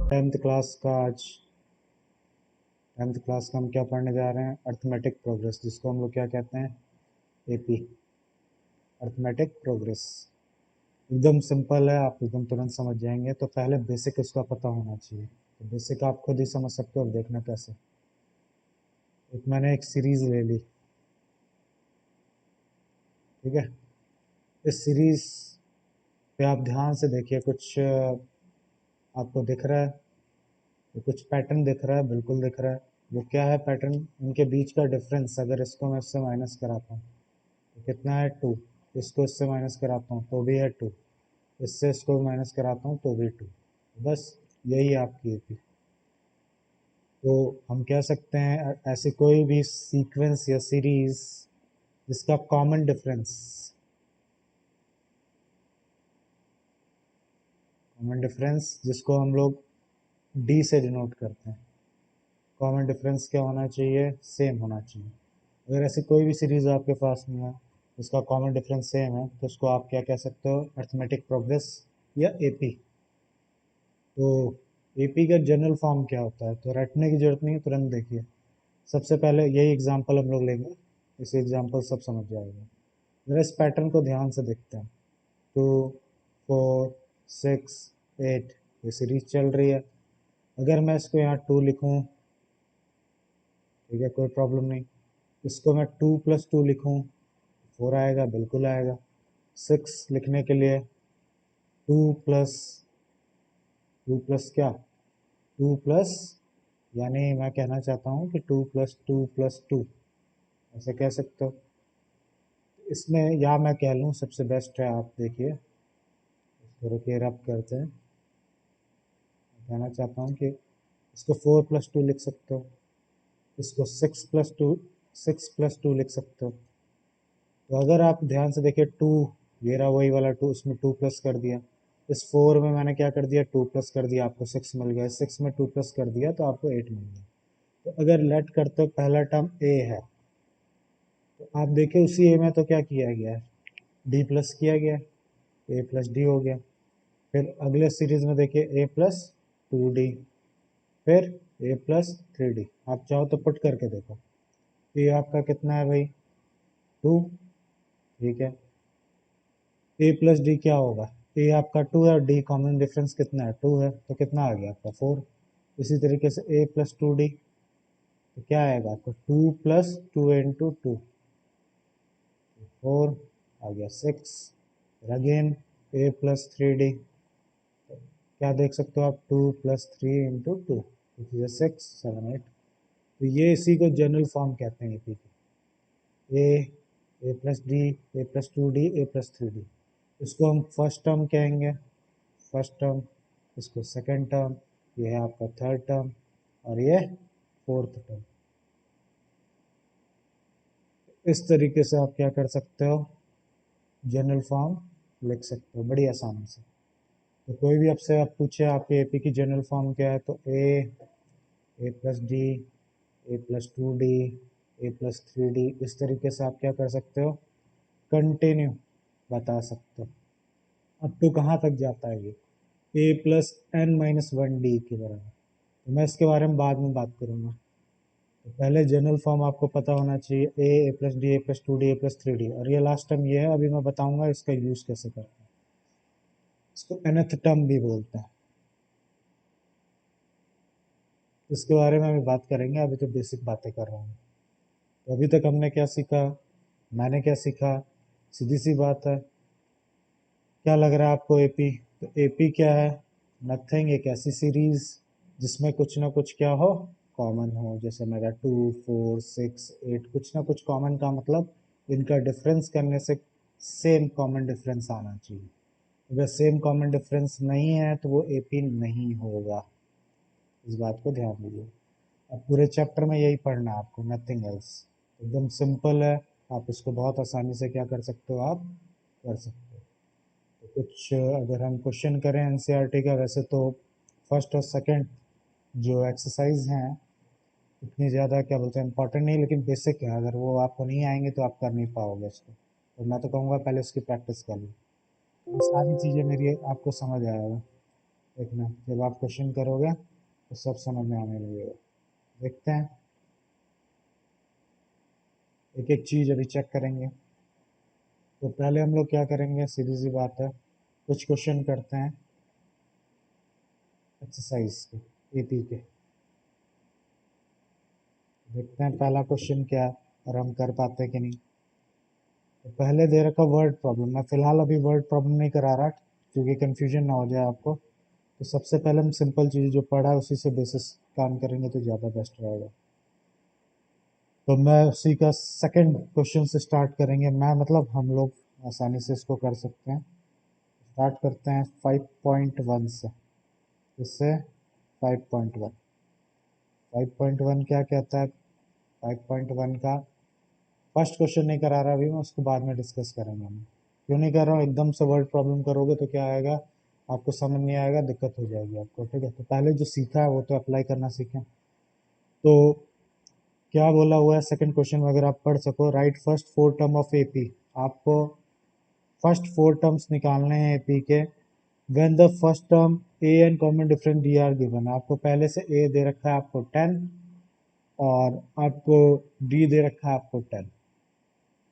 Tenth class का आज 10th class का हम क्या पढ़ने जा रहे हैं? अर्थमेटिक प्रोग्रेस, जिसको हम लोग क्या कहते हैं? AP, arithmetic progress. एकदम सिंपल है, आप एकदम तुरंत समझ जाएंगे। तो पहले बेसिक इसका पता होना चाहिए। तो बेसिक आप खुद ही समझ सकते हो, देखना कैसे। मैंने एक सीरीज ले ली, ठीक है। इस सीरीज पे आप ध्यान से देखिए, कुछ आपको दिख रहा है? तो कुछ पैटर्न दिख रहा है, बिल्कुल दिख रहा है। वो क्या है पैटर्न? इनके बीच का डिफरेंस, अगर इसको मैं इससे माइनस कराता हूँ तो कितना है? 2। इसको इससे माइनस कराता हूँ तो भी है 2। इससे इसको माइनस कराता हूँ तो भी 2। बस यही आपकी एपी। तो हम कह सकते हैं ऐसे कोई भी सीक्वेंस या सीरीज जिसका कॉमन डिफरेंस जिसको हम लोग डी से डिनोट करते हैं। कॉमन डिफरेंस क्या होना चाहिए? सेम होना चाहिए। अगर ऐसी कोई भी सीरीज आपके पास में है जिसका कॉमन डिफरेंस सेम है, तो उसको आप क्या कह सकते हो? अर्थमेटिक प्रोग्रेस या एपी। तो एपी का जनरल फॉर्म क्या होता है? तो रटने की जरूरत नहीं है, तुरंत देखिए। सबसे पहले यही एग्जांपल हम लोग लेंगे, इसी एग्जांपल सब समझ जाएगा। जरा इस पैटर्न को ध्यान से देखते हैं। 2, 4, 6, 8, ये सीरीज चल रही है। अगर मैं इसको यहाँ 2 लिखूँ, ठीक है, कोई प्रॉब्लम नहीं। इसको मैं 2 + 2 लिखूँ, 4 आएगा, बिल्कुल आएगा। 6 लिखने के लिए 2 प्लस 2 प्लस क्या? 2 प्लस, यानी मैं कहना चाहता हूँ कि 2 + 2 + 2, ऐसे कह सकते हो। इसमें या मैं कह लूँ सबसे बेस्ट है, आप देखिए, इसको रुकिए, रब करते हैं। मैं कहना चाहता हूँ कि इसको 4 + 2 लिख सकते हो, इसको 6 + 2 लिख सकते हो। तो अगर आप ध्यान से देखिए, 2, ये रहा वही वाला 2, उसमें 2 प्लस कर दिया। इस 4 में मैंने क्या कर दिया? 2 प्लस कर दिया, आपको 6 मिल गया। 6 में 2 प्लस कर दिया तो आपको 8 मिल गया। तो अगर लेट करते हो, पहला टर्म ए है, तो आप देखिए उसी ए में तो क्या किया गया है? डी प्लस किया गया है, ए प्लस डी हो गया। फिर अगले सीरीज में देखिए ए प्लस 2d, फिर ए प्लस 3d। आप चाहो तो पुट करके देखो। ये आपका कितना है भाई? 2, ठीक है। ए प्लस डी क्या होगा? ए आपका 2 है और डी कॉमन डिफरेंस कितना है? 2 है, तो कितना आ गया आपका? 4। इसी तरीके से ए प्लस 2d, तो क्या आएगा आपको? 2 + 2 × 2, 4 आ गया 6। फिर अगेन ए प्लस 3d, क्या देख सकते हो आप? 2 + 3 × 2, 6, 7, 8। तो ये इसी को जनरल फॉर्म कहते हैं एपी की। ए प्लस डी, ए प्लस 2d, ए प्लस 3d। इसको हम फर्स्ट टर्म कहेंगे, फर्स्ट टर्म। इसको सेकंड टर्म, ये है आपका थर्ड टर्म, और ये फोर्थ टर्म। इस तरीके से आप क्या कर सकते हो? जनरल फॉर्म लिख सकते हो बड़ी आसानी से। तो कोई भी आपसे आप पूछे आपके एपी की जनरल फॉर्म क्या है, तो ए प्लस डी, ए प्लस 2d, ए प्लस 3d, इस तरीके से आप क्या कर सकते हो? कंटिन्यू बता सकते हो। अब तो कहाँ तक जाता है ये? ए प्लस n - 1d के बराबर। तो मैं इसके बारे में बाद में बात करूँगा। तो पहले जनरल फॉर्म आपको पता होना चाहिए, ए प्लस डी, ए प्लस 2d, ए प्लस 3d। और ये लास्ट टर्म ये है, अभी मैं बताऊंगा इसका यूज़ कैसे करते हैं। इसको nth टर्म भी बोलते हैं, इसके बारे में अभी बात करेंगे। अभी तो बेसिक बातें कर रहा हूँ। तो अभी तक हमने क्या सीखा? मैंने क्या सीखा? सीधी सी बात है, क्या लग रहा है आपको एपी? तो एपी क्या है? नथिंग, एक ऐसी सीरीज जिसमें कुछ ना कुछ क्या हो? कॉमन हो। जैसे मेरा 2, 4, 6, 8, कुछ ना कुछ कॉमन का मतलब इनका डिफरेंस करने से सेम कॉमन डिफरेंस आना चाहिए। अगर सेम कॉमन डिफरेंस नहीं है तो वो एपी नहीं होगा। इस बात को ध्यान दीजिए। अब पूरे चैप्टर में यही पढ़ना है आपको, नथिंग एल्स। एकदम सिंपल है, आप इसको बहुत आसानी से क्या कर सकते हो? आप कर सकते हो। तो कुछ अगर हम क्वेश्चन करें एनसीईआरटी का, वैसे तो फर्स्ट और सेकंड जो एक्सरसाइज हैं इतनी ज़्यादा क्या बोलते हैं इंपॉर्टेंट नहीं, लेकिन बेसिक है। अगर वो आपको नहीं आएंगे तो आप कर नहीं पाओगे इसको। तो मैं तो कहूँगा पहले इसकी प्रैक्टिस कर लो, तो सारी चीज़ें मेरी आपको समझ आएगा। देखना जब आप क्वेश्चन करोगे तो सब समझ में आने लगेगा। देखते हैं, एक एक चीज़ अभी चेक करेंगे। तो पहले हम लोग क्या करेंगे, सीधी सी बात है, कुछ क्वेश्चन करते हैं एक्सरसाइज के, एपी के। देखते हैं पहला क्वेश्चन क्या है और हम कर पाते कि नहीं। तो पहले दे रखा वर्ड प्रॉब्लम, मैं फिलहाल अभी वर्ड प्रॉब्लम नहीं करा रहा क्योंकि कंफ्यूजन ना हो जाए आपको। तो सबसे पहले हम सिंपल चीज़ जो पढ़ा है उसी से बेसिस काम करेंगे तो ज़्यादा बेस्ट रहेगा। तो मैं उसी का सेकंड क्वेश्चन से स्टार्ट करेंगे, मैं मतलब हम लोग आसानी से इसको कर सकते हैं। स्टार्ट करते हैं 5.1 से। इससे 5.1, 5.1 क्या कहता है। 5.1 का फर्स्ट क्वेश्चन नहीं करा रहा अभी मैं, उसको बाद में डिस्कस करेंगे हम। क्यों नहीं कर रहा हूँ, एकदम से वर्ड प्रॉब्लम करोगे तो क्या आएगा, आपको समझ नहीं आएगा, दिक्कत हो जाएगी आपको। ठीक है, तो पहले जो सीखा है वो तो अप्लाई करना सीखें। तो क्या बोला हुआ है सेकंड क्वेश्चन में, अगर आप पढ़ सको, right first four term of AP. आपको फर्स्ट फोर टर्म्स निकालने हैं एपी के। When the first term A and common difference D R given, आपको पहले से ए दे रखा है आपको 10 और आपको डी दे रखा है आपको 10।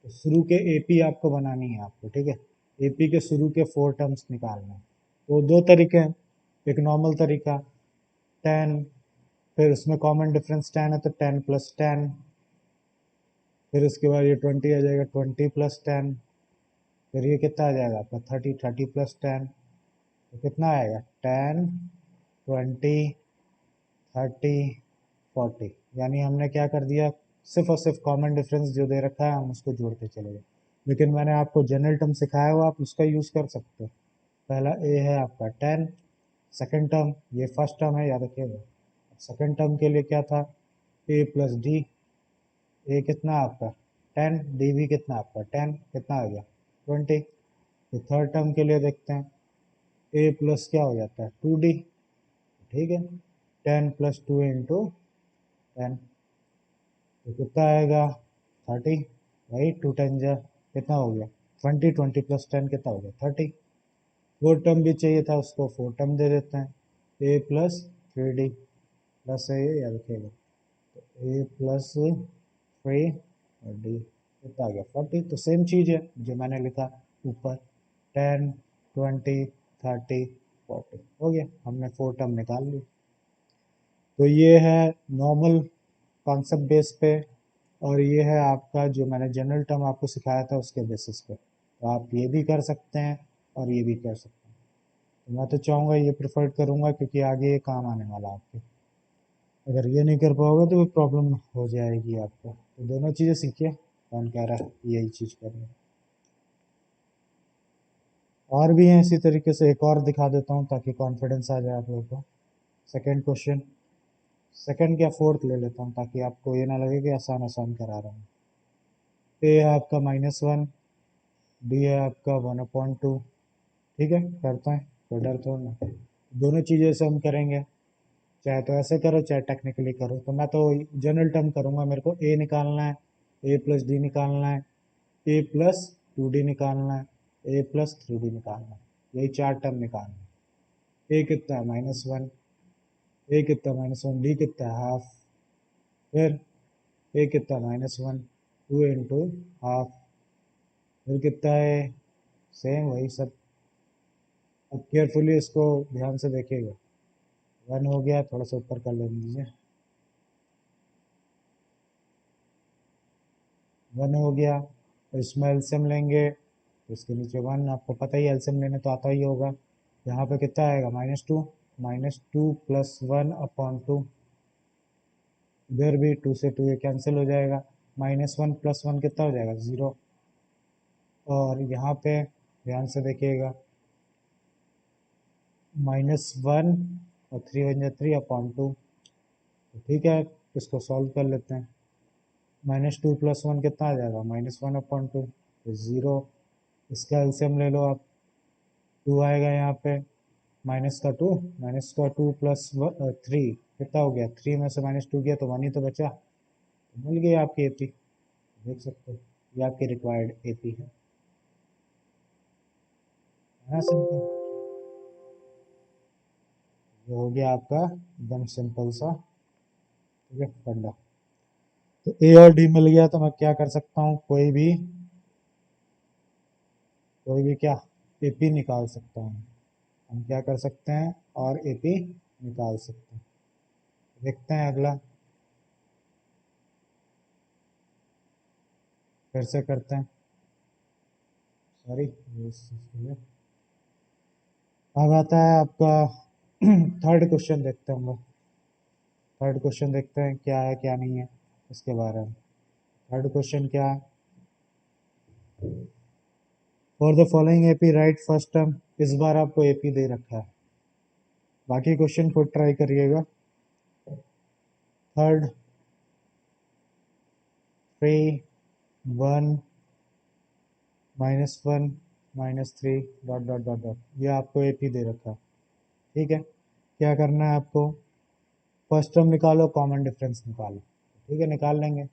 तो शुरू के एपी आपको बनानी है आपको। ठीक है, एपी के शुरू के फोर टर्म्स निकालने हैं। तो दो तरीके हैं, एक नॉर्मल तरीका 10, फिर उसमें कॉमन डिफरेंस 10 है तो 10 प्लस 10, फिर उसके बाद ये 20 आ जाएगा, 20 प्लस 10, फिर ये कितना आ जाएगा आपका 30, 30 प्लस 10, तो कितना आएगा 10, 20, 30, 40। यानी हमने क्या कर दिया, सिर्फ और सिर्फ कॉमन डिफरेंस जो दे रखा है हम उसको जोड़ते चले गए। लेकिन मैंने आपको जनरल टर्म सिखाया हुआ, आप उसका यूज़ कर सकते हो। पहला ए है आपका 10, सेकेंड टर्म ये फर्स्ट टर्म है याद रखिएगा। सेकेंड टर्म के लिए क्या था, ए प्लस डी। ए कितना आपका 10, डी भी कितना आपका 10, कितना आ गया 20। तो थर्ड टर्म के लिए देखते हैं, ए प्लस क्या हो जाता है 2d। ठीक है, 10 प्लस 2 इंटू 10, तो कितना आएगा 30। वही 2 10 जा कितना हो गया 20, 20 प्लस 10 कितना हो गया 30। फोर टर्म भी चाहिए था उसको, फोर टर्म दे देते हैं, ए प्लस 3d प्लस है ये याद रखिएगा। तो ए प्लस 3 और डी कितना आ गया 40। तो सेम चीज़ है जो मैंने लिखा ऊपर, 10, 20, 30, 40 हो गया, हमने फोर टर्म निकाल ली। तो ये है नॉर्मल कॉन्सेप्ट बेस पे, और ये है आपका जो मैंने जनरल टर्म आपको सिखाया था उसके बेसिस पे। तो आप ये भी कर सकते हैं और ये भी कर सकते हैं। तो मैं तो चाहूँगा ये प्रेफर करूँगा क्योंकि आगे ये काम आने वाला है आपके। अगर ये नहीं कर पाओगे तो कोई प्रॉब्लम हो जाएगी आपको। तो दोनों चीज़ें सीखिए, कौन कह रहा है यही चीज़ करनी। और भी हैं इसी तरीके से, एक और दिखा देता हूँ ताकि कॉन्फिडेंस आ जाए आप लोगों को। सेकेंड क्वेश्चन, सेकेंड क्या फोर्थ ले लेता हूँ ताकि आपको ये ना लगे कि आसान आसान करा रहा हूँ। ए है आपका -1, डी है आपका 1/2। ठीक है, करते हैं, कोई डर तो ना। दोनों चीज़ें से हम करेंगे, चाहे तो ऐसे करो चाहे टेक्निकली करो। तो मैं तो जनरल टर्म करूँगा, मेरे को ए निकालना है, ए प्लस डी निकालना है, ए प्लस 2d निकालना है, ए प्लस 3d निकालना है। यही चार टर्म निकालना है। ए कितना है -1, ए कितना -1, डी कितना है हाफ, फिर ए कितना -1, 2 इंटू हाफ, फिर कितना है सेम वही सब। अब केयरफुली इसको ध्यान से देखिएगा। 1 हो गया, थोड़ा सा ऊपर कर ले लीजिए, 1 हो गया। तो इसमें एल्सियम लेंगे तो इसके नीचे 1, आपको पता ही एल्सियम लेने तो आता ही होगा। यहाँ पे कितना आएगा -2, -2 प्लस 1/2। इधर भी 2 से 2 ये कैंसिल हो जाएगा, -1 प्लस 1 कितना हो जाएगा 0। और यहाँ पे ध्यान से देखिएगा, -1 और 3 बन जाए 3/2। तो ठीक है, इसको सॉल्व कर लेते हैं। -2 प्लस 1 कितना आ जाएगा -1/2, तो 0। इसका एलसीएम ले लो आप, 2 आएगा यहाँ पे, -2 प्लस 3 कितना हो गया, 3 में से -2 गया तो 1 ही तो बचा, तो मिल गई आपकी एपी। देख सकते हो ये आपकी रिक्वायर्ड एपी है ना, सिंपल। हो गया आपका एकदम सिंपल सा, ठीक है, फंडा। तो ए और डी मिल गया तो मैं क्या कर सकता हूँ, कोई भी क्या एपी निकाल सकता हूँ। हम क्या कर सकते हैं और एपी निकाल सकते हैं। देखते हैं अगला, फिर से करते हैं, सॉरी। अब आता है आपका थर्ड क्वेश्चन, देखते हैं हम लोग। थर्ड क्वेश्चन देखते हैं क्या है क्या नहीं है इसके बारे में। थर्ड क्वेश्चन क्या है, for the following AP right first term. इस बार आपको एपी दे रखा है, बाकी क्वेश्चन खुद ट्राई करिएगा। Third, 3, 1, -1, -3, dot dot dot dot, ये आपको एपी दे रखा है, ठीक है। क्या करना है आपको, फर्स्ट टर्म निकालो, कॉमन डिफरेंस निकालो, ठीक है, निकाल लेंगे।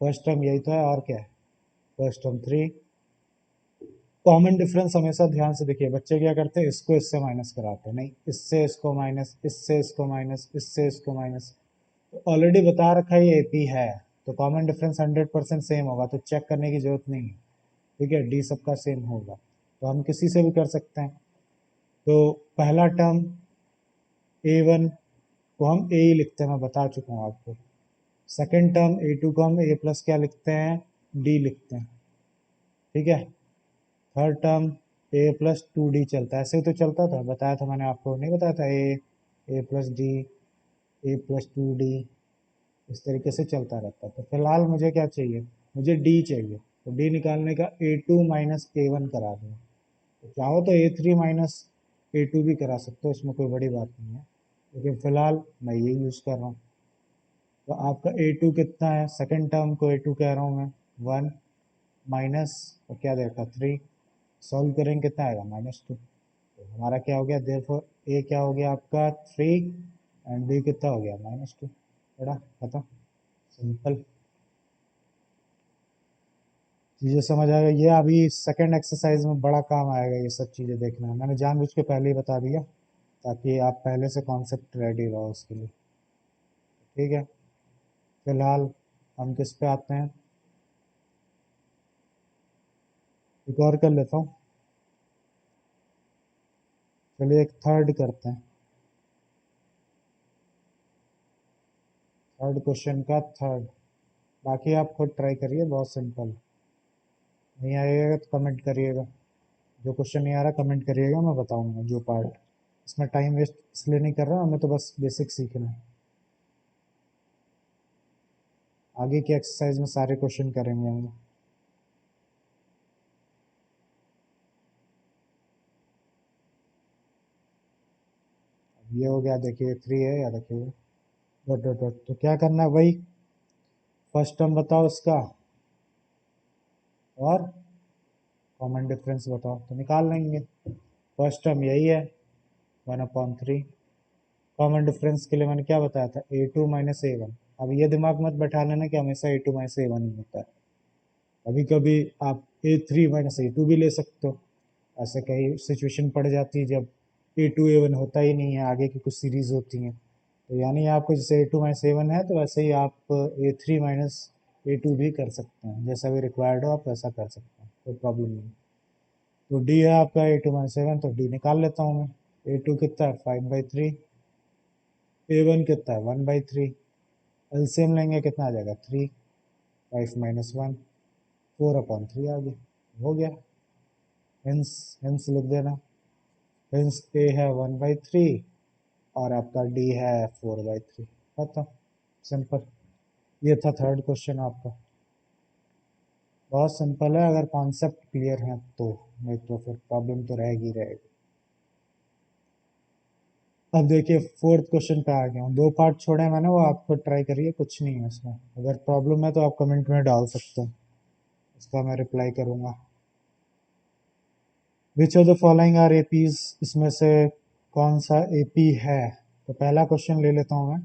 फर्स्ट टर्म यही तो है, और क्या है, फर्स्ट टर्म 3। कॉमन डिफरेंस हमेशा ध्यान से देखिए, बच्चे क्या करते हैं, इसको इससे माइनस कराते हैं, नहीं, इससे इसको माइनस, इससे इसको माइनस, इससे इसको माइनस। तो ऑलरेडी बता रखा है ये एपी है, तो कॉमन डिफरेंस 100% सेम होगा, तो चेक करने की जरूरत नहीं है, ठीक है, डी सबका सेम होगा। तो हम किसी से भी कर सकते हैं। तो पहला टर्म a1 को हम ए ही लिखते हैं, मैं बता चुका हूँ आपको। सेकेंड टर्म a2 को हम ए प्लस क्या लिखते हैं, डी लिखते हैं, ठीक है। थर्ड टर्म ए प्लस 2d चलता है, ऐसे ही तो चलता था, बताया था मैंने आपको, नहीं बताया था, ए प्लस डी, ए प्लस 2d, इस तरीके से चलता रहता है। तो फिलहाल मुझे क्या चाहिए, मुझे डी चाहिए, तो डी निकालने का a2 माइनस a1 करा दूँ। तो चाहो तो a3 माइनस a2 भी करा सकते हो, इसमें कोई बड़ी बात नहीं है, लेकिन फिलहाल मैं ये यूज़ कर रहा हूँ। तो आपका a2 कितना है, सेकेंड टर्म को a2 कह रहा हूँ मैं, 1 माइनस, और क्या देखा 3, सॉल्व करेंगे कितना आएगा, -2। तो हमारा क्या हो गया, देयरफॉर ए क्या हो गया आपका 3 एंड बी कितना हो गया -2। बड़ा खत्म, सिंपल, चीज़ें समझ आ गई। ये अभी सेकंड एक्सरसाइज में बड़ा काम आएगा, ये सब चीज़ें देखना है, मैंने जानबूझ के पहले ही बता दिया ताकि आप पहले से कॉन्सेप्ट रेडी रहो उसके लिए, ठीक है। फिलहाल हम किस पे आते हैं, एक और कर लेता हूँ, चलिए एक थर्ड करते हैं। थर्ड क्वेश्चन का थर्ड, बाकी आप खुद ट्राई करिए, बहुत सिंपल। नहीं आएगा तो कमेंट करिएगा, जो क्वेश्चन नहीं आ रहा कमेंट करिएगा, मैं बताऊंगा जो पार्ट। इसमें टाइम वेस्ट इसलिए नहीं कर रहा, हमें तो बस बेसिक सीखना है, आगे की एक्सरसाइज में सारे क्वेश्चन करेंगे हम। ये हो गया, देखिए 3 है, या देखिए डॉट डॉट डॉट, तो क्या करना है, वही फर्स्ट टर्म बताओ इसका और कॉमन डिफरेंस बताओ, तो निकाल लेंगे। फर्स्ट टर्म यही है 1/3, कॉमन डिफरेंस के लिए मैंने क्या बताया था, a2 माइनस a1। अब ये दिमाग मत बैठा लेना कि हमेशा a2 माइनस a1 ही होता है, कभी कभी आप a3 माइनस a2 भी ले सकते हो, ऐसे कई सिचुएशन पड़ जाती है जब a2 a1 होता ही नहीं है, आगे की कुछ सीरीज होती हैं। तो यानी आपको जैसे a2 माइनस a1 है, तो वैसे ही आप a3 माइनस a2 भी कर सकते हैं, जैसा भी रिक्वायर्ड हो आप वैसा कर सकते हैं, कोई प्रॉब्लम नहीं। तो डी है आपका a2 माइनस a1, तो डी निकाल लेता हूँ मैं। a2 कितना है 5/3, a1 कितना है 1/3, एलसीएम लेंगे कितना आ जाएगा 3, 5 माइनस 1, 4/3 आ गया, हो गया। हेंस हेंस लिख देना, हेंस ए है 1/3 और आपका डी है 4/3, खत्म, सिंपल। ये था थर्ड क्वेश्चन आपका, बहुत सिंपल है, अगर कॉन्सेप्ट क्लियर है तो, नहीं तो फिर प्रॉब्लम तो रहेगी रहेगी। अब देखिए फोर्थ क्वेश्चन पे आ गया हूँ, दो पार्ट छोड़े हैं मैंने, वो आपको ट्राई करिए, कुछ नहीं है उसमें, अगर प्रॉब्लम है तो आप कमेंट में डाल सकते हैं, उसका मैं रिप्लाई करूँगा। Which of the following are APs, इसमें से कौन सा एपी है, तो पहला क्वेश्चन ले लेता हूँ मैं।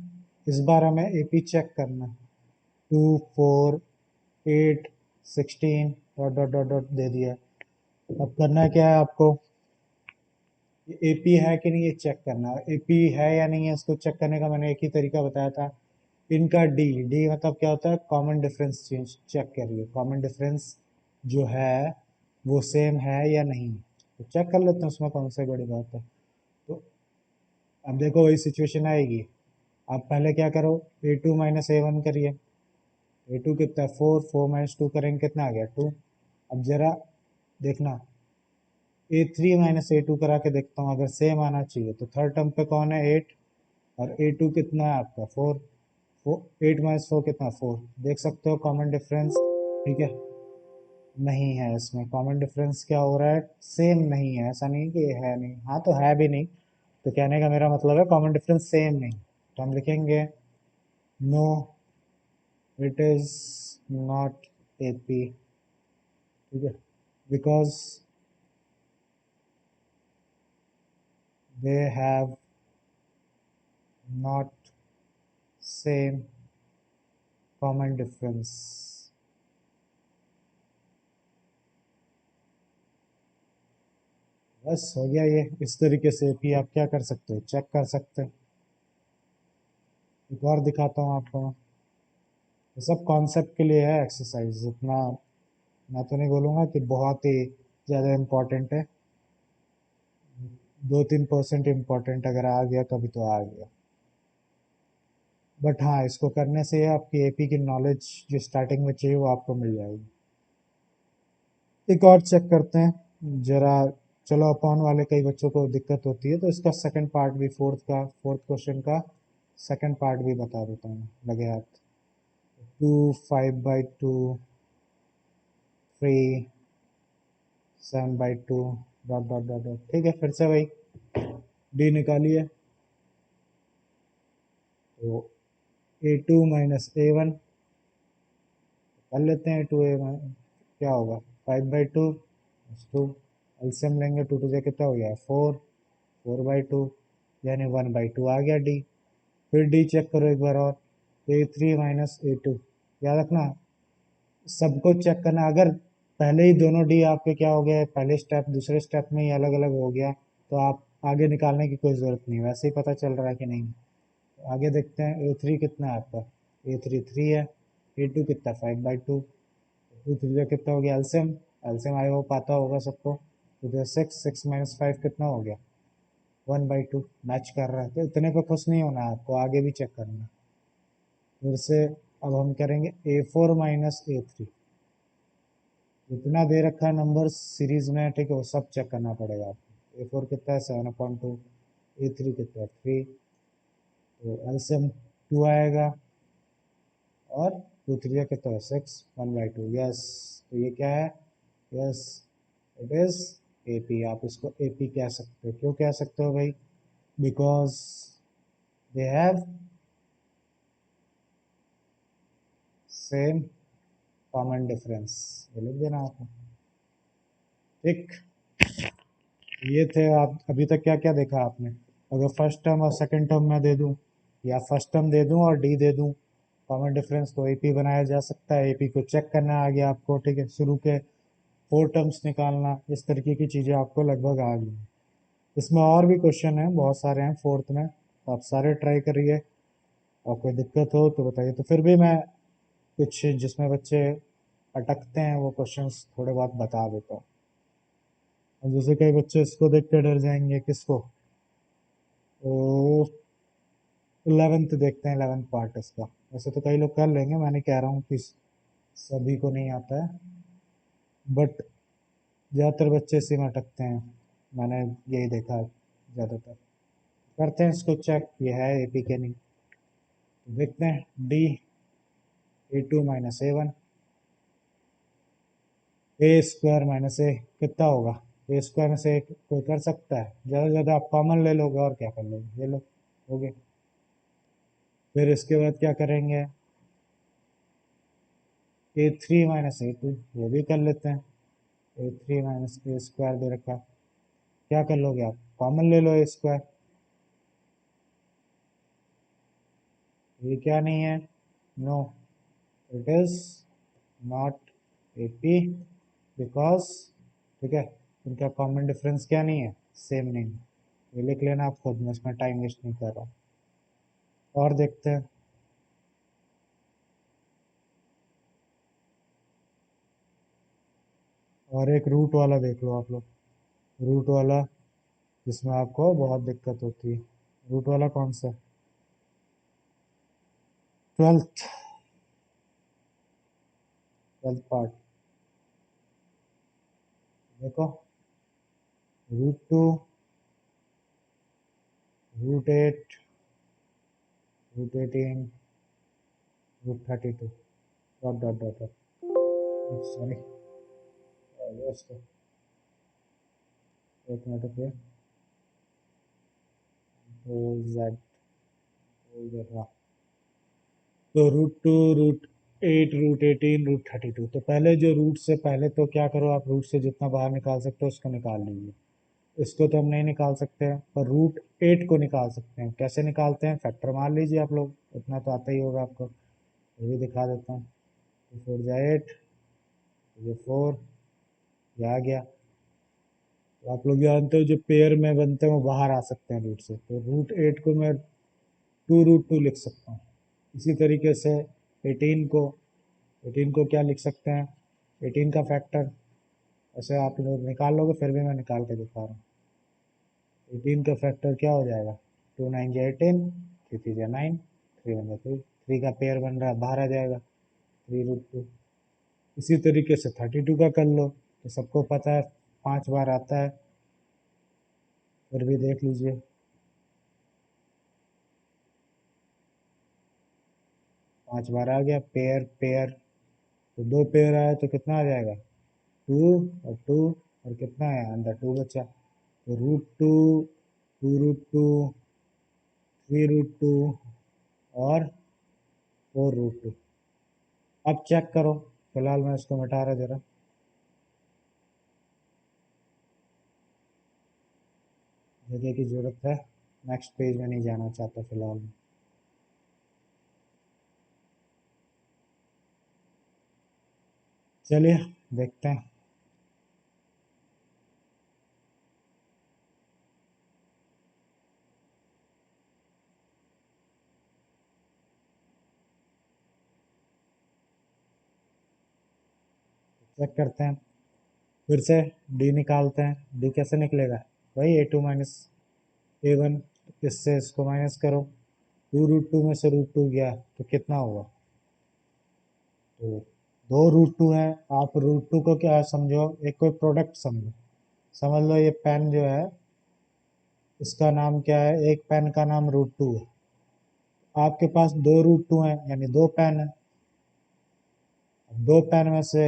इस बार हमें एपी चेक करना है, 2, 4, 8, 16 डॉट डॉट डॉट डॉट दे दिया। अब करना क्या है आपको, एपी है कि नहीं ये चेक करना। एपी है या नहीं है इसको चेक करने का मैंने एक ही तरीका बताया था, इनका डी डी मतलब क्या होता है, कॉमन डिफरेंस चेंज चेक करिए, कॉमन डिफरेंस जो है वो सेम है या नहीं, तो चेक कर लेते हैं, उसमें कौन सी बड़ी बात है। तो अब देखो वही सिचुएशन आएगी, आप पहले क्या करो, ए टू माइनस ए वन करिए, ए टू कितना है फोर, फोर माइनस टू करेंगे कितना आ गया टू। अब जरा देखना ए थ्री माइनस ए टू करा के देखता हूँ, अगर सेम आना चाहिए तो थर्ड टर्म पे कौन है एट, और ए टू कितना है आपका four, four eight minus four कितना फोर, देख सकते हो कॉमन डिफरेंस, ठीक है। नहीं है इसमें कॉमन डिफरेंस, क्या हो रहा है सेम नहीं है, ऐसा नहीं कि है नहीं, हाँ तो है भी नहीं, तो कहने का मेरा मतलब है कॉमन डिफरेंस सेम नहीं, तो हम लिखेंगे no it is not A P, ठीक है, because they have not same common difference. बस हो गया ये, इस तरीके से भी आप क्या कर सकते हो, चेक कर सकते हो। एक और दिखाता हूँ आपको मैं, ये सब कॉन्सेप्ट के लिए है एक्सरसाइज, इतना मैं तो नहीं बोलूँगा कि बहुत ही ज़्यादा इम्पोर्टेंट है, 2-3% इम्पोर्टेंट अगर आ गया तो अभी तो आ गया, बट हाँ इसको करने से आपकी एपी की नॉलेज जो स्टार्टिंग में चाहिए वो आपको मिल जाएगी। एक और चेक करते हैं जरा, चलो अपॉन वाले कई बच्चों को दिक्कत होती है तो इसका सेकंड पार्ट भी, फोर्थ क्वेश्चन का सेकंड पार्ट भी बता देता हूँ, लगे हाथ। Two, five by two, three, seven by two, dot dot dot dot, ठीक है, फिर से भाई डी निकालिए, तो A two minus A one कर लेते हैं, टू ए क्या होगा, five by two two, LCM लेंगे, टू टू से कितना हो गया फोर, फोर बाई टू यानी वन बाई टू आ गया डी। फिर डी चेक करो एक बार और, ए थ्री माइनस ए टू, याद रखना सबको चेक करना, अगर पहले ही दोनों डी आपके क्या हो गया, पहले स्टेप दूसरे स्टेप में ही अलग अलग हो गया, तो आप आगे निकालने की कोई ज़रूरत नहीं, वैसे ही पता चल रहा है कि नहीं। तो आगे देखते हैं ए थ्री कितना है आपका, ए थ्री थ्री है, ए टू कितना five by two, two three का कितना हो गया एलसीएम, एलसीएम आई होप आता होगा सबको, तो सिक्स, सिक्स माइनस फाइव कितना हो गया वन बाई टू, मैच कर रहा है, तो इतने पे खुश नहीं होना है आपको, आगे भी चेक करना है। फिर से अब हम करेंगे ए फोर माइनस ए थ्री, जितना दे रखा है नंबर सीरीज में, ठीक है, वो सब चेक करना पड़ेगा आपको। ए फोर कितना है सेवन अपॉइंट टू, ए थ्री कितना है थ्री, तो एलसीएम टू आएगा, और टू थ्री का कितना है six, one by to, yes, तो ये क्या है, यस इट इज एपी, आप इसको एपी कह सकते हो, क्यों कह सकते हो भाई, because they have same common difference, ये लिख देना आपने, ठीक। ये थे, आप अभी तक क्या क्या देखा आपने, अगर फर्स्ट टर्म और सेकंड टर्म में दे दूं, या फर्स्ट टर्म दे दूं और डी दे दूं कॉमन डिफरेंस, तो एपी बनाया जा सकता है, एपी को चेक करना आ गया आपको, ठीक है, शुरू के फोर टर्म्स निकालना, इस तरीके की चीज़ें आपको लगभग आ गई। इसमें और भी क्वेश्चन हैं, बहुत सारे हैं फोर्थ में, तो आप सारे ट्राई करिए, और कोई दिक्कत हो तो बताइए, तो फिर भी मैं कुछ जिसमें बच्चे अटकते हैं वो क्वेश्चंस थोड़े बहुत बता देता हूँ। और जैसे कई बच्चे इसको देख के डर जाएंगे, किसको, तो 11th देखते हैं, 11th पार्ट इसका, वैसे तो कई लोग कर लेंगे, मैं नहीं कह रहा हूँ कि सभी को नहीं आता है, बट ज़्यादातर बच्चे इसी में अटकते हैं, मैंने यही देखा है ज़्यादातर। करते हैं इसको चेक, ये है एपी के नहीं, तो देखते हैं D, A two minus A one, A square minus A कितना होगा, ए स्क्वायर में से एक कोई कर सकता है, ज़्यादा से ज़्यादा आप कॉमन ले लोगे और क्या कर लोगे, ये लो हो गए। फिर इसके बाद क्या करेंगे, ए थ्री माइनस ए टू, वो भी कर लेते हैं, ए थ्री माइनस ए स्क्वायर दे रखा, क्या कर लोगे आप, कॉमन ले लो ए स्क्वायर, ये क्या नहीं है, no it is not A P, because, ठीक है, इनका कॉमन डिफरेंस क्या नहीं है, सेम नहीं, ये लिख लेना आप खुद में, इसमें टाइम वेस्ट नहीं कर रहा। और देखते हैं, और एक रूट वाला देख लो आप लोग, रूट वाला जिसमें आपको बहुत दिक्कत होती है। रूट वाला कौन सा? 12th, 12th पार्ट देखो, √2, √8, √18, √32, dot dot dot dot, sorry दोस्तों, एक मिनट रुकिए, Z, हाँ, तो √2, √8, √18, √32। तो पहले जो रूट से पहले, तो क्या करो आप, रूट से जितना बाहर निकाल सकते हो उसको निकाल लीजिए। इसको तो हम नहीं निकाल सकते हैं, पर √8 को निकाल सकते हैं। कैसे निकालते हैं? फैक्टर मार लीजिए आप लोग, इतना तो आता ही होगा आपको, ये भी दिखा देता हूँ। 4 जा 8, ये 4, ये आ गया। तो आप लोग जानते हो जो पेयर में बनते हैं वो बाहर आ सकते हैं रूट से, तो √8 को मैं 2√2 लिख सकता हूँ। इसी तरीके से 18 को, 18 को क्या लिख सकते हैं, 18 का फैक्टर, ऐसे आप लोग निकाल लोगे, फिर भी मैं निकाल के दिखा रहा हूँ। 18 का फैक्टर क्या हो जाएगा, 2 9 जा 18, 3 3 जा 9, 3 1 जा 3, 3 का पेयर बन रहा है, बाहर आ जाएगा 3√2। इसी तरीके से 32 का कर लो, तो सबको पता है 5 बार आता है, फिर भी देख लीजिए, 5 बार आ गया, पेयर पेयर, तो 2 पेयर आया तो कितना आ जाएगा, 2 और 2, और कितना है अंदर 2 बचा, तो √2, 2√2, 3√2 और 4√2। अब चेक करो, फिलहाल मैं इसको मिटा रहा जरा, जगह की ज़रूरत है, नेक्स्ट पेज में नहीं जाना चाहता फिलहाल। चलिए देखते हैं। चेक करते हैं फिर से, डी निकालते हैं। डी कैसे निकलेगा, वही A2 माइनस A1, इससे इसको माइनस करो, 2√2 में से √2 गया तो कितना हुआ, तो 2√2 है। आप √2 को क्या समझो, एक कोई प्रोडक्ट समझो, समझ लो ये पेन जो है, इसका नाम क्या है, एक पेन का नाम √2 है। आपके पास 2√2 है, यानी 2 पेन है। 2 पेन में से,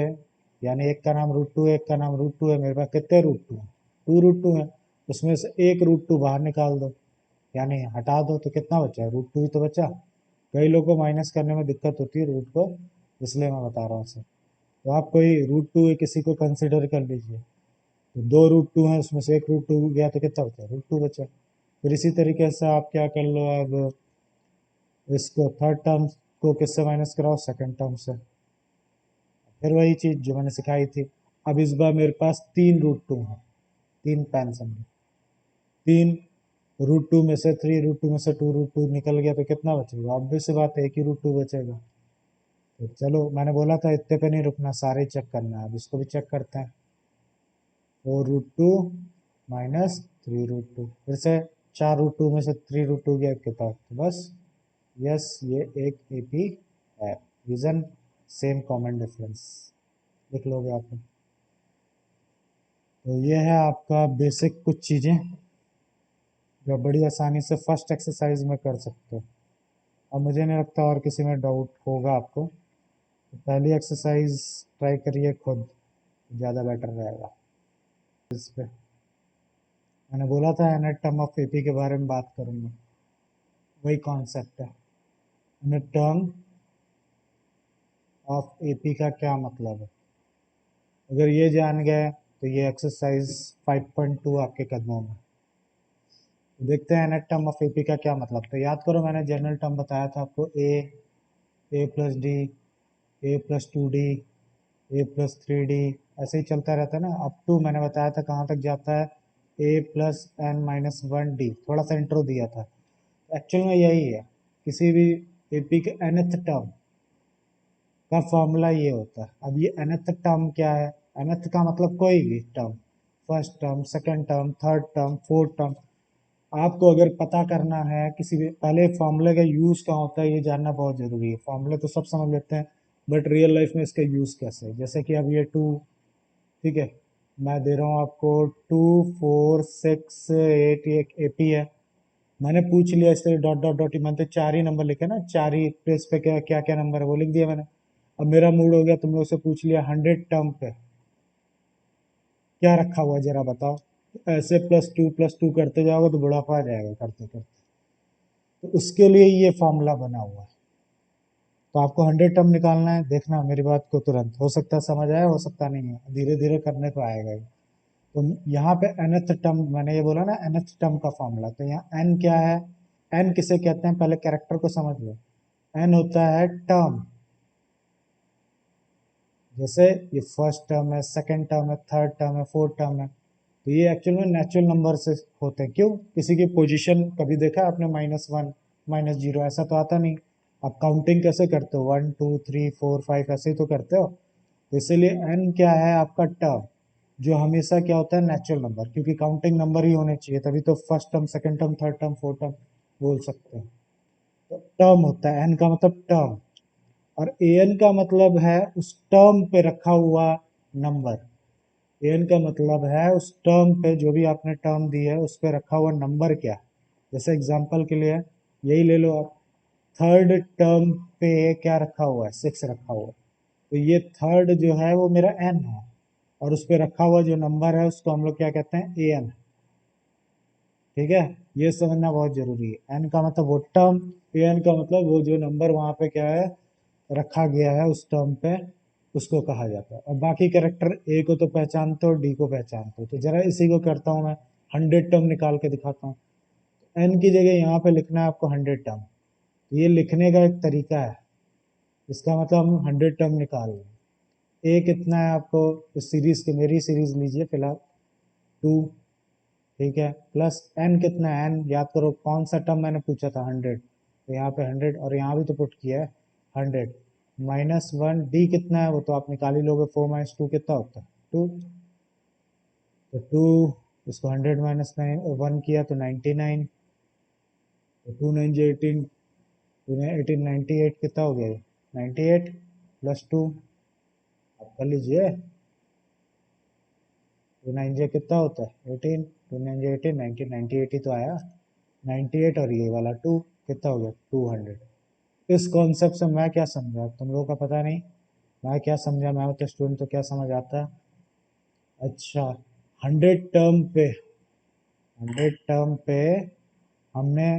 यानी एक का नाम √2 है, एक का नाम √2 है, मेरे पास कितने √2 है, 2√2 है। उसमें से एक √2 बाहर निकाल दो, यानी हटा दो, तो कितना बचा, √2 ही तो बचा। कई लोगों को माइनस करने में दिक्कत होती है रूट को, इसलिए मैं बता रहा हूँ सर। तो आप कोई √2 किसी को कंसिडर कर लीजिए, तो 2 √2 है, उसमें से एक √2 गया तो कितना बचा, √2 बचा। फिर इसी तरीके से आप क्या कर लो, अब इसको थर्ड टर्म को किससे माइनस कराओ, सेकंड टर्म से, फिर वही चीज़ जो मैंने सिखाई थी। अब इस बार मेरे पास 3 √2 है, 3 पेन समझो, 3 √2 में से 3 √2 में से 2 √2 निकल गया तो कितना बचेगा, ऑब्वियस सी बात है, एक ही √2 बचेगा। तो चलो, मैंने बोला था इतने पे नहीं रुकना, सारे चेक करना है। अब इसको भी चेक करते हैं, 4√2 माइनस 3√2, फिर से 4 √2 में से 3 √2 गया आपके पास, तो बस यस, ये एक AP है। रीजन सेम, कॉमन डिफरेंस लिख लोगे आप। तो ये है आपका बेसिक कुछ चीज़ें जो बड़ी आसानी से फर्स्ट एक्सरसाइज में कर सकते हो। अब मुझे नहीं लगता और किसी में डाउट होगा आपको, तो पहली एक्सरसाइज ट्राई करिए खुद, ज़्यादा बेटर रहेगा। इस पे मैंने बोला था यूनिट टर्म ऑफ AP के बारे में बात करूँगा, वही कॉन्सेप्ट है। यूनिट टर्म ऑफ AP का क्या मतलब है, अगर ये जान गए तो ये एक्सरसाइज 5.2 आपके कदमों में। तो देखते हैं यूनिट टर्म ऑफ AP का क्या मतलब। तो याद करो, मैंने जनरल टर्म बताया था आपको, A+D, A+2D, A+3D, ऐसे ही चलता रहता है ना, अप टू मैंने बताया था कहाँ तक जाता है, A plus N minus one D, थोड़ा सा इंट्रो दिया था। एक्चुअल में यही है, किसी भी एपी के nth टर्म का फॉर्मूला ये होता है। अब ये nth टर्म क्या है, nth का मतलब कोई भी term, first term, second term, third term, fourth term. आपको अगर पता करना है किसी भी, पहले फॉर्मूले का यूज कहाँ होता है ये जानना बहुत जरूरी है। फॉर्मूले तो सब समझ लेते हैं, बट रियल लाइफ में इसका यूज कैसे है। जैसे कि अब ये टू, ठीक है, मैं दे रहा हूँ आपको 2 4 6 8, ये एपी है। मैंने पूछ लिया इस तरह डॉट डॉट डॉट, मैंने तो 4 ही नंबर लिखे ना, 4 ही प्लेस पे क्या क्या क्या नंबर है वो लिख दिया मैंने। अब मेरा मूड हो गया, तुम लोग से पूछ लिया 100 टर्म पे क्या रखा हुआ है जरा बताओ। ऐसे प्लस टू करते जाओगे तो बुढ़ापा आ जाएगा करते करते। तो उसके लिए ये फॉर्मूला बना हुआ है। तो आपको 100 टर्म निकालना है, देखना मेरी बात को तुरंत, हो सकता है समझ आए, हो सकता नहीं है, धीरे धीरे करने को आएगा ये। तो यहाँ पे nth टर्म, मैंने ये बोला ना nth टर्म का फॉर्मूला, तो यहाँ n क्या है, n किसे कहते हैं पहले कैरेक्टर को समझ लो। n होता है टर्म, जैसे ये फर्स्ट टर्म है, सेकंड टर्म है, थर्ड टर्म है, फोर्थ टर्म है। तो ये एक्चुअल में नेचुरल नंबर से होते हैं। क्यों, किसी की पोजीशन कभी देखा आपने -1 -0, ऐसा तो आता नहीं। आप काउंटिंग कैसे करते हो, 1 2 3 4 5 ऐसे ही तो करते हो। तो इसीलिए n क्या है आपका टर्म, जो हमेशा क्या होता है नेचुरल नंबर, क्योंकि काउंटिंग नंबर ही होने चाहिए, तभी तो first term, second term, third term, fourth term बोल सकते हैं। तो टर्म होता है, n का मतलब टर्म, और an का मतलब है उस टर्म पे रखा हुआ नंबर। an का मतलब है उस टर्म पे, जो भी आपने टर्म दी है उस पे रखा हुआ नंबर क्या। जैसे एग्जांपल के लिए यही ले लो आप, थर्ड टर्म पे क्या रखा हुआ है, 6 रखा हुआ है। तो ये थर्ड जो है वो मेरा n है, और उस पे रखा हुआ जो नंबर है उसको हम लोग क्या कहते हैं, an। ठीक है, ये समझना बहुत जरूरी है। n का मतलब वो टर्म, an का मतलब वो जो नंबर वहां पे क्या है रखा गया है उस टर्म पे, उसको कहा जाता है। और बाकी कैरेक्टर ए को तो पहचानते हो, डी को पहचानते हो, तो जरा इसी को करता हूँ मैं, 100 टर्म निकाल के दिखाता हूँ। एन की जगह यहाँ पे लिखना है आपको 100 टर्म। ये लिखने का एक तरीका है, इसका मतलब हम 100 टर्म निकाल रहे हैं। ए कितना है आपको, इस सीरीज के, मेरी सीरीज लीजिए फिलहाल, 2, ठीक है, प्लस एन कितना है, एन याद करो कौन सा टर्म मैंने पूछा था, 100, तो यहाँ पे 100, और यहाँ भी तो पुट किया है 100, -1 डी कितना है वो तो आप निकाल ही लोगे, 4 - 2 कितना होता है, 2। तो 2, इसको 100 -1 किया तो 99, तो 2 9 18, 2 18 98, कितना हो गया ये, 98 प्लस 2, आप कर लीजिए, 2 9 कितना होता है 18, 2 9 18, 19 98 ही तो आया, 98 और ये वाला 2 कितना हो गया 200। इस कॉन्सेप्ट से मैं क्या समझा तुम लोगों का पता नहीं, मैं क्या समझा, मैं तो स्टूडेंट तो क्या समझ आता है। अच्छा, 100 टर्म पे हमने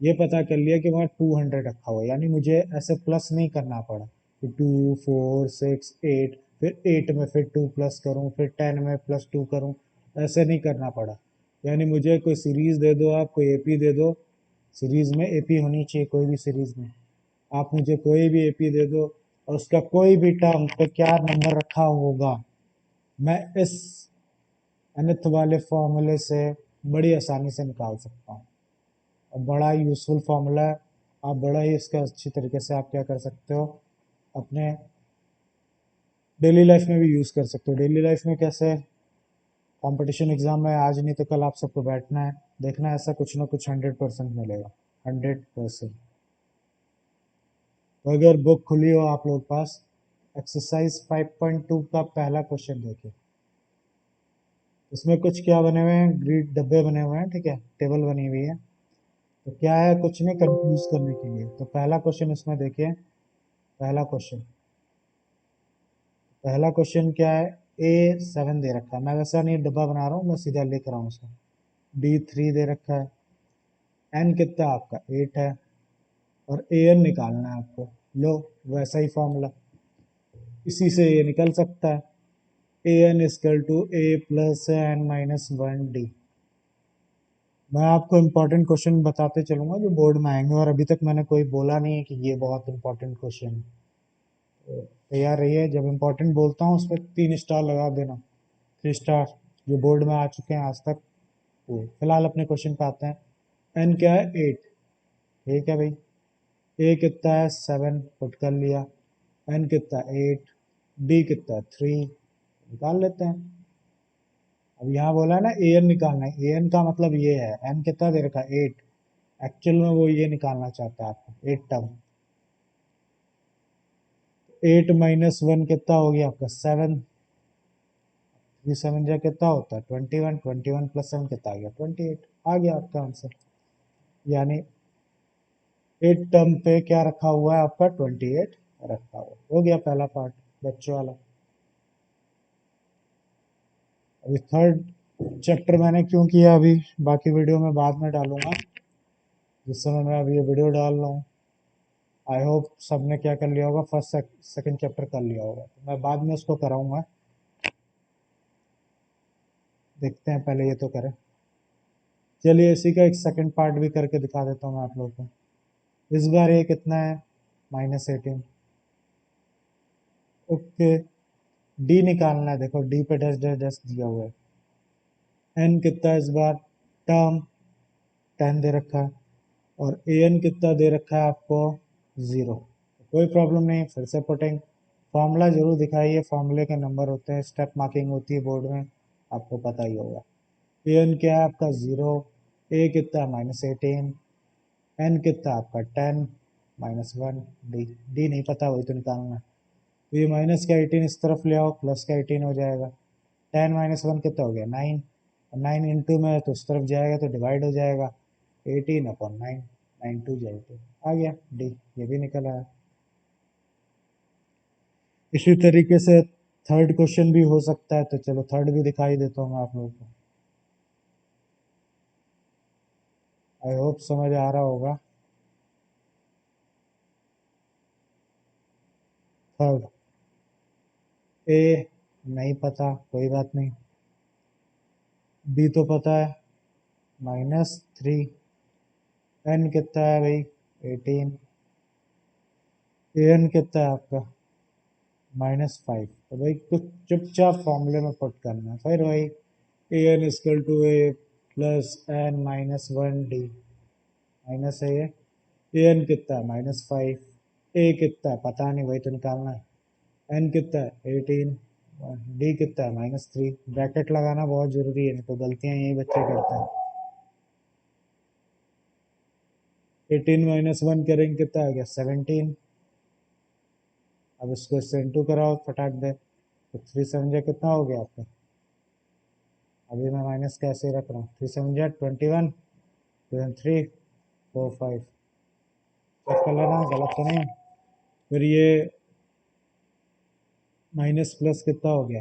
ये पता कर लिया कि वहाँ 200 रखा हुआ है, यानी मुझे ऐसे प्लस नहीं करना पड़ा कि 2 4 6 8, फिर 8 में फिर 2 प्लस करूँ, फिर 10 में +2 करूँ, ऐसे नहीं करना पड़ा। यानी मुझे कोई सीरीज दे दो, आप कोई एपी दे दो, सीरीज में एपी होनी चाहिए कोई भी सीरीज में, आप मुझे कोई भी एपी दे दो और उसका कोई भी टर्म पे क्या नंबर रखा होगा, मैं इस nth वाले फॉर्मूले से बड़ी आसानी से निकाल सकता हूँ। और बड़ा ही यूजफुल फार्मूला है, आप बड़ा ही इसका अच्छी तरीके से आप क्या कर सकते हो, अपने डेली लाइफ में भी यूज़ कर सकते हो। डेली लाइफ में कैसे, कंपटीशन एग्जाम में आज नहीं तो कल आप सबको बैठना है, देखना ऐसा कुछ ना कुछ 100% मिलेगा, 100%। तो अगर बुक खुली हो आप लोग पास, एक्सरसाइज 5.2 का पहला क्वेश्चन देखिए। इसमें कुछ क्या बने हुए हैं, ग्रिड डब्बे बने हुए हैं, ठीक है, टेबल बनी हुई है। तो क्या है, कुछ नहीं, कंफ्यूज करने के लिए। तो पहला क्वेश्चन इसमें देखिए, पहला क्वेश्चन, पहला क्वेश्चन क्या है, A7 दे रखा है, मैं वैसा नहीं डब्बा बना रहा हूँ, मैं सीधा लिख रहा हूँ उसको, D3 दे रखा है, n कितना आपका 8 है, और an निकालना है आपको। लो, वैसा ही फॉर्मूला, इसी से ये निकल सकता है, an equal to a plus n minus 1d। मैं आपको इम्पोर्टेंट क्वेश्चन बताते चलूंगा जो बोर्ड में आएंगे, और अभी तक मैंने कोई बोला नहीं है कि ये बहुत इंपॉर्टेंट क्वेश्चन है। तो तैयार रहिए, जब इम्पोर्टेंट बोलता हूँ उस पर 3 स्टार लगा देना, 3 स्टार जो बोर्ड में आ चुके हैं आज तक वो। फिलहाल अपने क्वेश्चन पे आते हैं। एन क्या है? 8। ठीक है भाई। ए कितना है? 7 पुट कर लिया। एन कितना है? 8। डी कितना है? 3 निकाल लेते हैं। अब यहाँ बोला है ना ए एन निकालना है। ए एन का मतलब ये है, एन कितना दे रखा है? 8। एक्चुअल में वो ये निकालना चाहता है आपको 8 टर्म। 8 माइनस 1 कितना हो गया आपका? 7। 3 7 जा कितना होता है? 21। 21 प्लस 7 कितना आ गया? 28। आ गया आपका आंसर। यानी 8 टर्म पे क्या रखा हुआ है आपका? 28 रखा हुआ। हो गया पहला पार्ट बच्चों वाला। अभी थर्ड चैप्टर मैंने क्यों किया अभी, बाकी वीडियो में बाद में डालूंगा। जिस समय मैं अभी ये वीडियो डाल रहा हूँ, आई होप सबने क्या कर लिया होगा, फर्स्ट सेकंड चैप्टर कर लिया होगा, तो मैं बाद में उसको कराऊंगा। देखते हैं, पहले ये तो करें। चलिए इसी का एक सेकंड पार्ट भी करके दिखा देता हूँ मैं आप लोगों को। इस बार ये कितना है? -18। ओके। डी निकालना है। देखो डी पे डैश डैश डैश दिया हुआ है। एन कितना है इस बार? टर्म 10 दे रखा है। और ए एन कितना दे रखा है आपको? 0। कोई प्रॉब्लम नहीं, फिर से पुटिंग। फॉर्मूला जरूर दिखाइए, फॉर्मूले के नंबर होते हैं, स्टेप मार्किंग होती है बोर्ड में, आपको पता ही होगा। ए एन क्या है आपका? 0। ए कितना? -18। एन कितना आपका? 10 -1। डी डी नहीं पता, वही तो निकालना है। तो ये माइनस का 18 इस तरफ ले आओ, प्लस का 18 हो जाएगा। 10 -1 कितना हो गया? 9। 9 इंटू में तो उस तरफ जाएगा तो डिवाइड हो जाएगा। 18/9। 9 2 जाए तो आ गया डी। ये भी निकल आया। इसी तरीके से थर्ड क्वेश्चन भी हो सकता है, तो चलो थर्ड भी दिखाई देता हूँ मैं आप लोगों को। आई होप समझ आ रहा होगा। थर्ड। ए नहीं पता, कोई बात नहीं। बी तो पता है, -3। एन कितना है भाई? 18। ए एन कितना है आपका? -5। तो भाई कुछ चुपचाप फॉर्मूले में पुट करना है फिर भाई। A N is equal to A plus N -1 D. Minus है ये। ए एन कितना है? -5। ए कितना है? पता नहीं, वही तो निकालना है। एन कितना है? 18। डी कितना है? -3। ब्रैकेट लगाना बहुत जरूरी है, नहीं तो गलतियां यही बच्चे करते हैं। 18 -1 करेंगे कितना आ गया? 17। अब इसको इससे इंटू कराओ फटाक दे, तो 3 7 जा कितना हो गया आपका? अभी मैं माइनस कैसे रख रहा हूँ? 3 7 जा 21। 2 3 4 5। चेक कर लेना गलत तो नहीं। फिर ये माइनस प्लस कितना हो गया?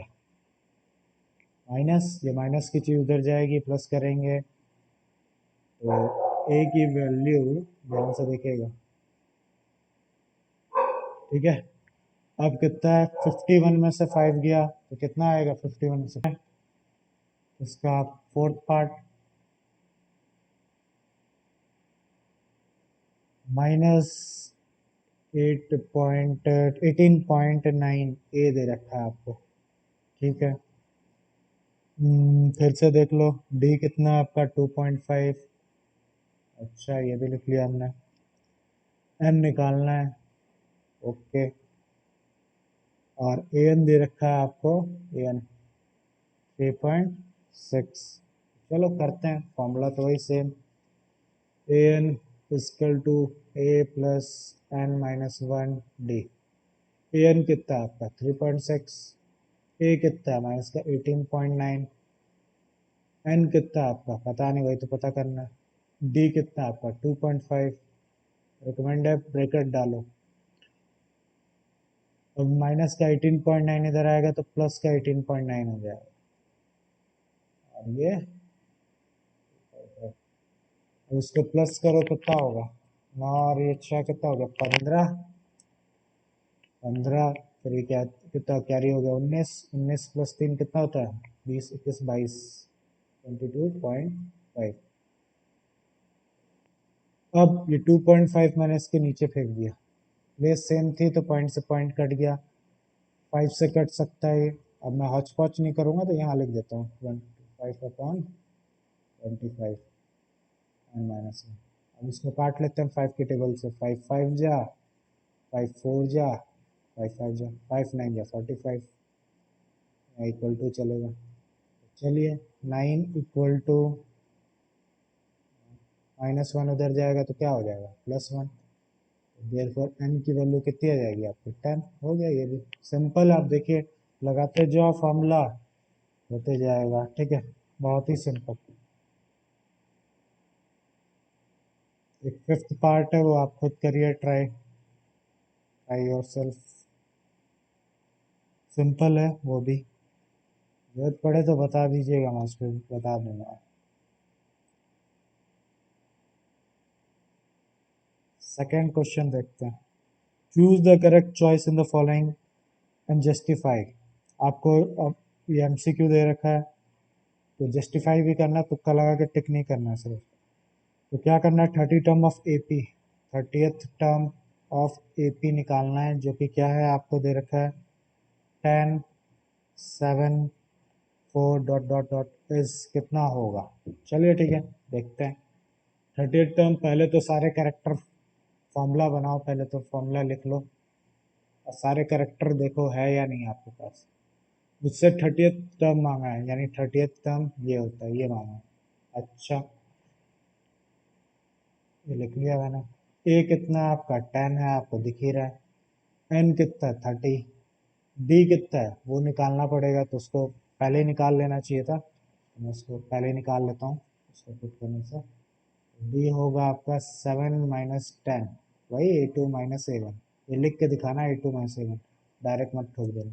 माइनस, ये माइनस की चीज़ उधर जाएगी, प्लस करेंगे तो ए की वैल्यू ध्यान से देखिएगा। ठीक है। अब कितना है? 51 में से 5 गया तो कितना आएगा? 51 में से इसका फोर्थ पार्ट -18.9 ए दे रखा है आपको। ठीक है। फिर से देख लो। डी कितना है आपका? 2.5। अच्छा ये भी लिख लिया हमने। एन निकालना है। ओके। और ए एन दे रखा है आपको। A n 3.6। चलो करते हैं, फॉर्मूला तो वही same. A N is equal to A plus N -1 d. A n कितना है आपका? 3.6। ए कितना है? माइनस का 18.9। एन कितना है आपका? पता नहीं, वही तो पता करना है। डी कितना है आपका? 2.5। रिकमेंड है ब्रैकेट डालो। अब माइनस का 18.9 इधर आएगा तो प्लस का 18.9 हो जाएगा। अब ये अब इसको प्लस करो तो क्या होगा? 9 और ये 6 कितना हो गया? 15। 15। फिर ये क्या कितना कैरी हो गया? 19। 19 प्लस 3 कितना होता है? 20 21 22। 22.5। अब ये 2.5 मैंने इसके नीचे फेंक दिया। बेस सेम थी तो पॉइंट से पॉइंट कट गया। 5 से कट सकता है ये। अब मैं हॉच पॉच नहीं करूंगा तो यहाँ लिख देता हूँ 1 5/25 एन माइनस वन। अब इसको काट लेते हैं 5 के टेबल से। 5 5 जा, 5 4 जा, 5 5 जा, 5 9 जा 45 इक्वल टू चलेगा। चलिए 9 इक्वल टू -1 उधर जाएगा तो क्या हो जाएगा +1। देयरफॉर n की वैल्यू कितनी आ जाएगी आपको 10। हो गया ये भी सिंपल। आप देखिए लगाते जाओ फॉर्मूला होते जाएगा। ठीक है, बहुत ही सिंपल। एक फिफ्थ पार्ट है वो आप खुद करिए, ट्राई योरसेल्फ। सिंपल है वो भी, जरूरत पड़े तो बता दीजिएगा, मैं उसको बता दूंगा। सेकेंड क्वेश्चन देखते हैं। Choose the correct choice in the following and justify. आपको अब ये एमसीक्यू दे रखा है तो जस्टिफाई भी करना, तुक्का लगा के टिक नहीं करना सिर्फ। तो क्या करना है, 30 term of AP, 30th term of AP निकालना है, जो कि क्या है आपको दे रखा है 10 7 4 डॉट डॉट डॉट इज कितना होगा। चलिए ठीक है, देखते हैं। 30th टर्म, पहले तो सारे कैरेक्टर फॉर्मूला बनाओ, पहले तो फॉर्मूला लिख लो और सारे कैरेक्टर देखो है या नहीं आपके पास। मुझसे 30th टर्म मांगा है, यानी 30th टर्म ये होता है, ये मांगा है। अच्छा, ये लिख लिया मैंने। ए कितना है आपका 10 है, आपको दिख ही रहा है। एन कितना है 30। डी कितना है वो निकालना पड़ेगा, तो उसको पहले ही निकाल लेना चाहिए था, तो मैं उसको पहले ही निकाल लेता हूँ उसको पुट करने से। डी होगा आपका 7 - 10, वही A2 - A1। ये लिख के दिखाना A2 - A1, डायरेक्ट मत ठोक देना।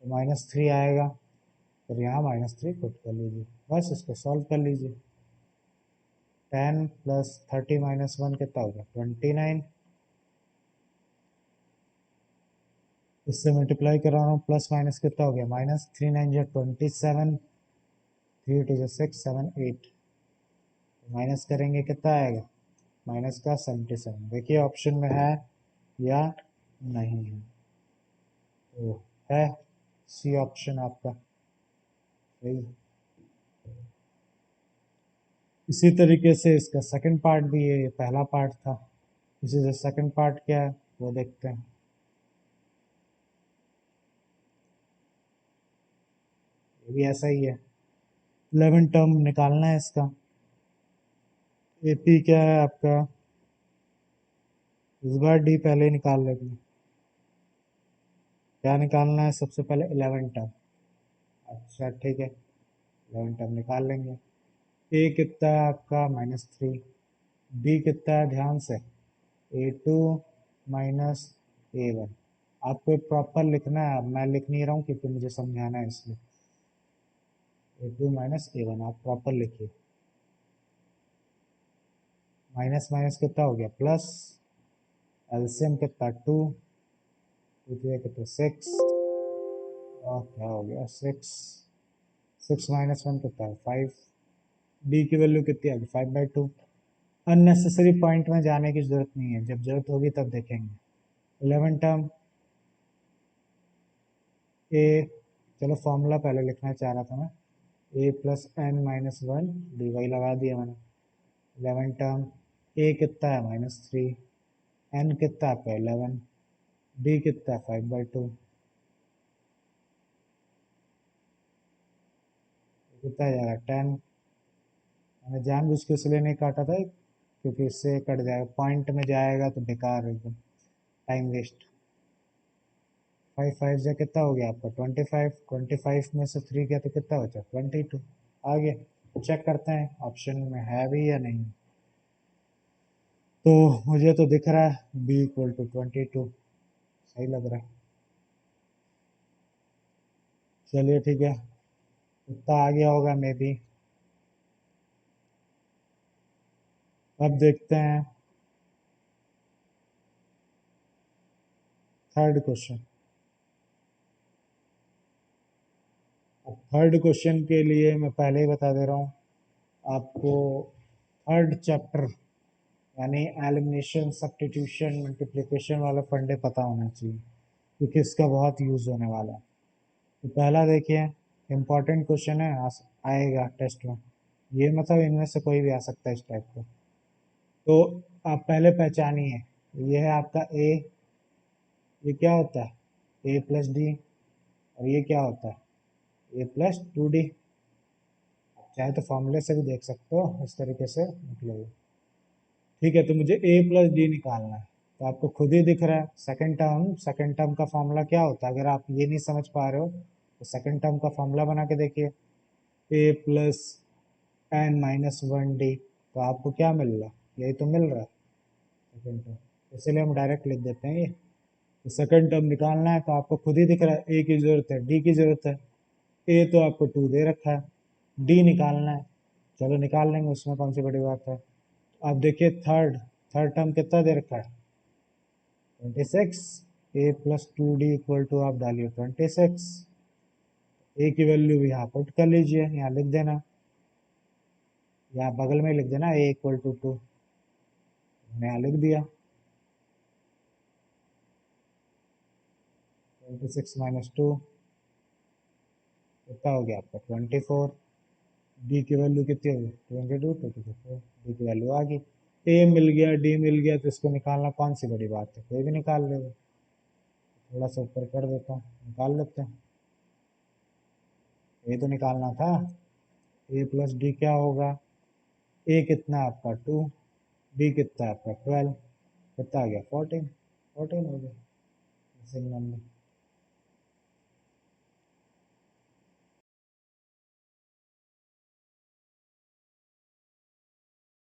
तो -3 आएगा, फिर यहाँ -3 पुट कर लीजिए, बस इसको सॉल्व कर लीजिए। 10 + 30 - 1 कितना होगा 29। इससे मल्टीप्लाई कर रहा हूँ, प्लस माइनस कितना हो गया -3 9 जा 27, 3 2 जा 6 7 8। माइनस करेंगे कितना आएगा, माइनस का 77। देखिए ऑप्शन में है या नहीं है, तो है सी ऑप्शन आपका सही। इसी तरीके से इसका सेकंड पार्ट भी है, ये पहला पार्ट था। इसी से सेकंड पार्ट क्या है वो देखते हैं। ये भी ऐसा ही है, 11 टर्म निकालना है इसका। एपी क्या है आपका, इस बार डी पहले ही निकाल लेंगे। क्या निकालना है सबसे पहले 11 टर्म। अच्छा ठीक है, 11 टर्म निकाल लेंगे। ए कितना है आपका -3। बी कितना है ध्यान से, A2 - A1। आपको प्रॉपर लिखना है, अब मैं लिख नहीं रहा हूँ क्योंकि मुझे समझाना है इसलिए। A2 - A1 आप प्रॉपर लिखिए। माइनस माइनस कितना हो गया प्लस, एलसीएम कितना 2, 2 कितना 6, और क्या हो गया 6, 6 - 1 कितना है 5। डी की वैल्यू कितनी आ गई 5/2। अननेसेसरी पॉइंट में जाने की जरूरत नहीं है, जब जरूरत होगी तब देखेंगे। 11 टर्म ए, चलो फॉर्मूला पहले लिखना चाह रहा था मैं। A + n - 1 dy लगा दिया मैंने। 11 टर्म, ए कितना है -3, एन कितना है आपका 11, डी कितना है 5/2, कितना आ जाएगा 10। मैंने जानबूझ के इसलिए नहीं काटा था क्योंकि इससे कट जाएगा, पॉइंट में जाएगा तो बेकार एकदम टाइम वेस्ट। 5 5 जा कितना हो गया आपका 25, 25 में से 3 गया तो कितना बचा 22। आगे चेक करते हैं ऑप्शन में है भी या नहीं। तो मुझे तो दिख रहा है B = 22, सही लग रहा है। चलिए ठीक है, इतना आ गया होगा मे बी। अब देखते हैं थर्ड क्वेश्चन। अब थर्ड क्वेश्चन के लिए मैं पहले ही बता दे रहा हूँ आपको, थर्ड चैप्टर यानी एलिमिनेशन सब्स्टिट्यूशन मल्टीप्लिकेशन वाला फंडे पता होना चाहिए, क्योंकि इसका बहुत यूज़ होने वाला है। तो पहला देखिए, इम्पॉर्टेंट क्वेश्चन है, आएगा टेस्ट में। ये मतलब इनमें से कोई भी आ सकता है इस टाइप का। तो आप पहले पहचानिए, ये है आपका ए, ये क्या होता है ए प्लस डी, और ये क्या होता है ए प्लस टू डी। चाहे तो फॉर्मूले से भी देख सकते हो, इस तरीके से निकलेगा। ठीक है, तो मुझे ए प्लस डी निकालना है, तो आपको खुद ही दिख रहा है सेकंड टर्म का फॉर्मूला क्या होता है। अगर आप ये नहीं समझ पा रहे हो तो सेकंड टर्म का फॉर्मूला बना के देखिए, A plus N minus one D. तो आपको क्या मिल रहा है, यही तो मिल रहा है सेकंड टर्म, इसलिए हम डायरेक्ट लिख देते हैं ये। तो सेकंड टर्म निकालना है तो आपको खुद ही दिख रहा है, ए की जरूरत है, डी की जरूरत है। ए तो आपको टू दे रखा है, डी निकालना है, चलो निकाल लेंगे, उसमें कौन सी बड़ी बात है। अब देखिए थर्ड थर्ड टर्म कितना दे रखा है 26। A plus two D equal to आप डालिए 26। ए की वैल्यू भी यहाँ पुट कर लीजिए, यहाँ लिख देना, यहाँ बगल में लिख देना ए इक्वल टू टू, मैंने यहाँ लिख दिया। 26 माइनस टू कितना हो गया आपका 24। डी की वैल्यू कितनी होगी 22, 24, डी की वैल्यू आ गई। ए मिल गया, डी मिल गया, तो इसको निकालना कौन सी बड़ी बात है, कोई भी निकाल लेगा। थोड़ा सा ऊपर कर देता हूँ, निकाल लेते हैं। ए तो निकालना था, ए प्लस डी क्या होगा, ए कितना है आपका 2, डी कितना है आपका 12, कितना आ गया 14, 14 हो गया सिंगल नंबर।